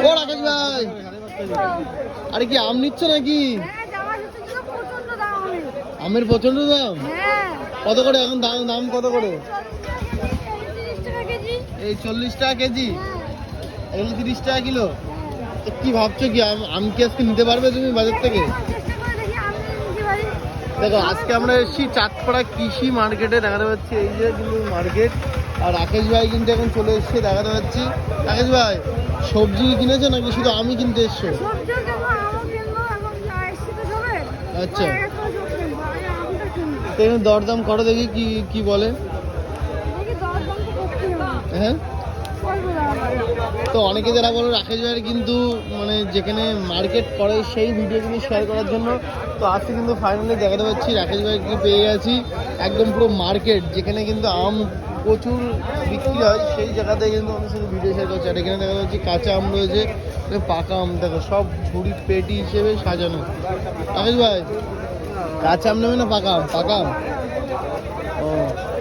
ও রাকেশ ভাই, আরে কি আম নিচ্ছ নাকি? আমের প্রচন্ড দাম। কত করে এখন দাম কত করে? এই 40 টাকা কেজি, এগুলো 30 টাকা কিলো। কি ভাবছো কি আম কি আজকে নিতে পারবে তুমি বাজার থেকে? দেখো আজকে আমরা এসেছি চাঁদপাড়া কৃষি মার্কেটে, দেখাতে পাচ্ছি এই যে কিন্তু মার্কেট। আর রাকেশ ভাই কিন্তু এখন চলে এসছে, দেখাতে পাচ্ছি। রাকেশ ভাই সবজি কিনেছো নাকি শুধু আমি কিনতে এসছো? আচ্ছা, দরদাম করো দেখি কি বলে। হ্যাঁ, তো অনেকে যারা বলো রাকেশ ভাইয়ের কিন্তু মানে যেখানে মার্কেট করে সেই ভিডিও কিন্তু শেয়ার করার জন্য, তো আজকে কিন্তু ফাইনালি দেখাতে পাচ্ছি রাকেশ ভাইকে পেয়ে গেছি একদম পুরো মার্কেট যেখানে কিন্তু আম প্রচুর বিক্রি হয়, সেই জায়গাতে কিন্তু আমি শুধু ভিডিও শেয়ার করছি। আর এখানে দেখা যাচ্ছে কাঁচা আম রয়েছে, পাকা আম দেখো সব ঝুড়ি পেটি হিসেবে সাজানো। রাকেশ ভাই কাঁচা আম নেবে না পাকা আম? পাকা আম। ও,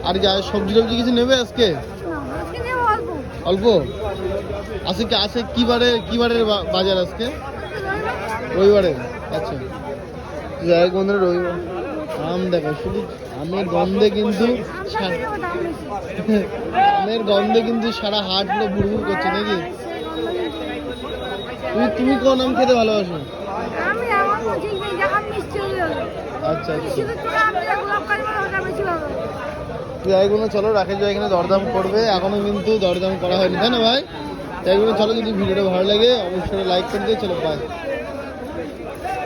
আর যা সবজি টবজি কিছু নেবে আজকে? অল্প আজকে কিবারের বাজার আজকে? রবিবারে। আচ্ছা, যাই বন্ধুরা রবিবার। আম দেখো শুধু আমের গন্ধে কিন্তু সারা হাট পুরো বুড়বুড় করছে নাকি? তুমি কোন আম খেতে ভালোবাসো? আচ্ছা আচ্ছা, যাই বন্ধু চলো রাকেশ ভাই এখানে দরদাম করবে, এখনো কিন্তু দরদাম করা হয়নি, তাই না ভাই? তাই বলে চলো, যদি ভিডিওটা ভালো লাগে অবশ্যই লাইক করে দিয়ে চলো, বাই।